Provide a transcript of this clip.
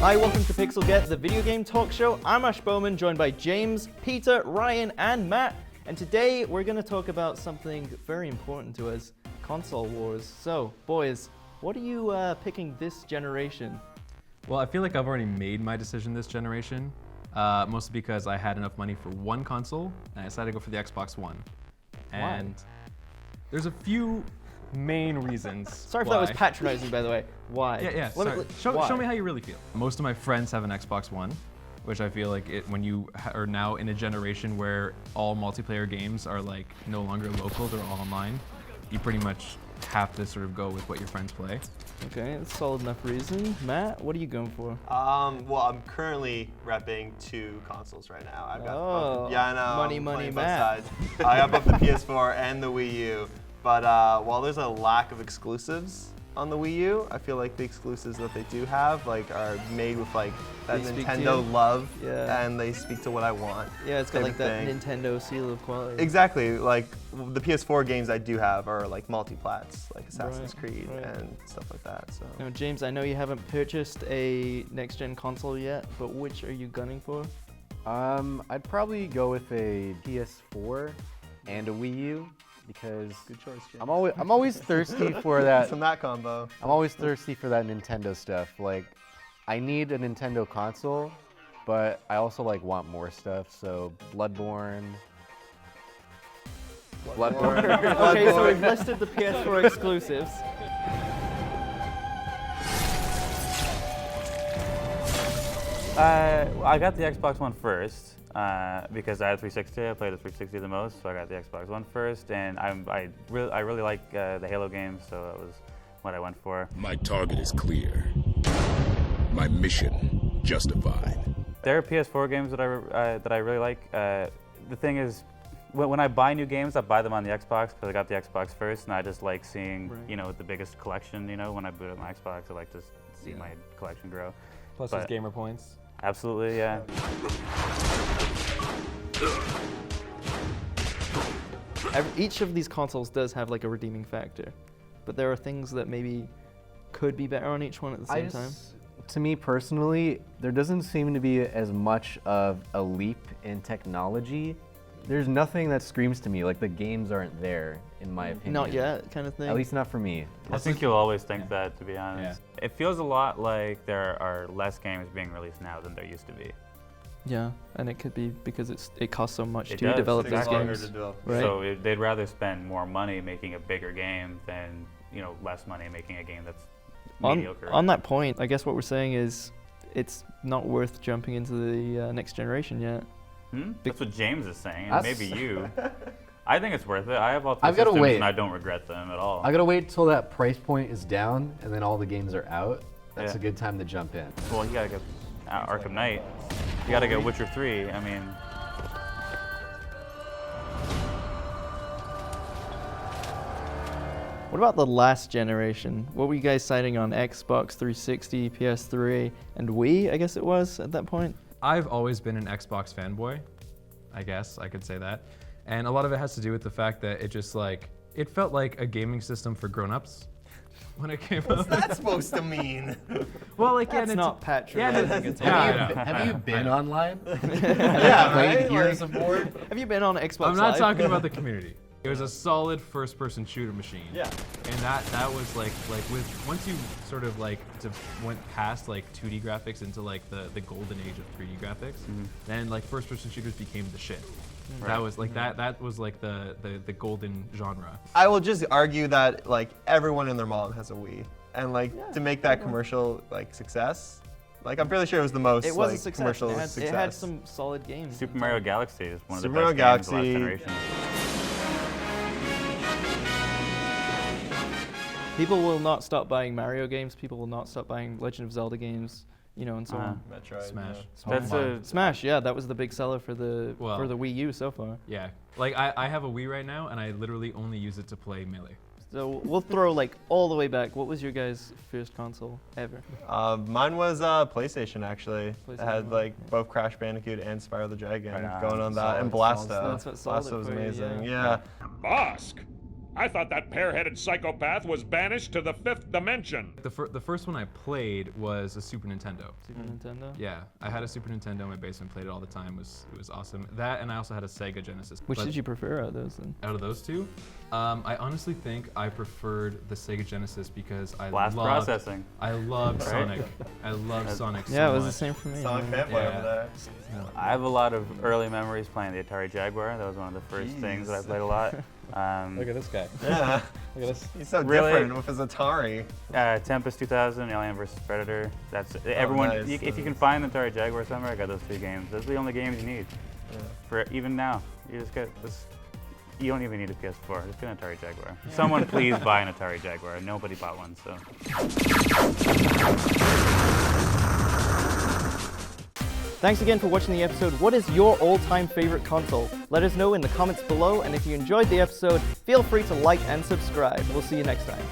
Hi, welcome to Pixel Get, the video game talk show. I'm Ash Bowman, joined by James, Peter, Ryan, and Matt. And today we're going to talk about something very important to us, console wars. So, boys, what are you picking this generation? Well, I feel like I've already made my decision this generation, mostly because I had enough money for one console, and I decided to go for the Xbox One. And there's a few main reasons. Sorry if that was patronizing, by the way. Why? Yeah. Show me how you really feel. Most of my friends have an Xbox One, which I feel like when you are now in a generation where all multiplayer games are like no longer local, they're all online, you pretty much have to sort of go with what your friends play. Okay, that's solid enough reason. Matt, what are you going for? Well, I'm currently repping two consoles right now. I've got both. Yeah, I know. Money, Matt. I got both the PS4 and the Wii U. But while there's a lack of exclusives on the Wii U, I feel like the exclusives that they do have are made with like that Nintendo love, and they speak to what I want. Yeah, it's got like that Nintendo seal of quality. Exactly. Like the PS4 games I do have are like multi-plats, like Assassin's Creed and stuff like that. So. Now, James, I know you haven't purchased a next-gen console yet, but which are you gunning for? I'd probably go with a PS4 and a Wii U. Because good choice, James. I'm always thirsty for that. From that combo. I'm always thirsty for that Nintendo stuff. Like, I need a Nintendo console, but I also like want more stuff. So Bloodborne. Okay, so we've listed the PS4 exclusives. I got the Xbox One first. Because I had 360, I played the 360 the most, so I got the Xbox One first, and I really like the Halo games, so that was what I went for. My target is clear. My mission justified. There are PS4 games that I really like. The thing is, when I buy new games, I buy them on the Xbox because I got the Xbox first, and I just like seeing the biggest collection. When I boot up my Xbox, I like to see my collection grow. Plus those gamer points. Absolutely, yeah. Each of these consoles does have like a redeeming factor, but there are things that maybe could be better on each one at the same time. To me personally, there doesn't seem to be as much of a leap in technology. There's nothing that screams to me like the games aren't there, in my opinion. Not yet, kind of thing. At least not for me. I think you'll always think that, to be honest. Yeah. It feels a lot like there are less games being released now than there used to be. Yeah, and it could be because it costs so much to develop these games. Right? So they'd rather spend more money making a bigger game than less money making a game that's mediocre. On that point, I guess what we're saying is it's not worth jumping into the next generation yet. That's what James is saying, and maybe you. I think it's worth it. I have all three systems, and I don't regret them at all. I gotta wait till that price point is down, and then all the games are out. That's a good time to jump in. Well, you gotta get Arkham Knight. You gotta get Witcher 3. I mean. What about the last generation? What were you guys citing on Xbox 360, PS3, and Wii, I guess it was at that point? I've always been an Xbox fanboy, I guess I could say that. And a lot of it has to do with the fact that it felt like a gaming system for grown-ups when it came out. What's that supposed to mean? Well, that's not patronizing. Have you been online? Yeah, right? Gears of War? Have you been on Xbox I'm not Live? talking about the community. It was a solid first-person shooter machine. Yeah. And that was like once you sort of went past 2D graphics into the golden age of 3D graphics, then first-person shooters became the shit. Right. That was that was the golden genre. I will just argue that everyone and their mom has a Wii, and to make that commercial success. I'm pretty sure it was the most commercial success. It had some solid games. Super Mario Galaxy is one of the Super Mario best games Galaxy. of the last generation. People will not stop buying Mario games. People will not stop buying Legend of Zelda games, and so on. Metroid, Smash. Smash, yeah, that was the big seller for the Wii U so far. Yeah, I have a Wii right now, and I literally only use it to play Melee. So we'll throw all the way back. What was your guys' first console ever? Mine was PlayStation actually. It had both Crash Bandicoot and Spyro the Dragon going on that, and Blasto. That's what sold Blasto was it for you, amazing. Yeah. Ask, I thought that pear-headed psychopath was banished to the 5th dimension. The first one I played was a Super Nintendo. Super Nintendo? Yeah, I had a Super Nintendo in my basement, played it all the time. It was awesome. That, and I also had a Sega Genesis. Which did you prefer out of those then? Out of those two, I honestly think I preferred the Sega Genesis because I Blast loved processing. I loved Right? Sonic. I loved Sonic so Yeah, it was the much. same for me. Sonic man. fanboy over there. I have a lot of early memories playing the Atari Jaguar. That was one of the first things that I played a lot. Look at this guy. Yeah. Look at this. He's so Really? different with his Atari. Tempest 2000, Alien vs Predator. That's everyone. nice. If you can find the Atari Jaguar somewhere, I got those 3 games. Those are the only games you need. For even now, you just get this. You don't even need a PS4. Just get an Atari Jaguar. Someone please buy an Atari Jaguar. Nobody bought one, so. Thanks again for watching the episode. What is your all-time favorite console? Let us know in the comments below, and if you enjoyed the episode, feel free to like and subscribe. We'll see you next time.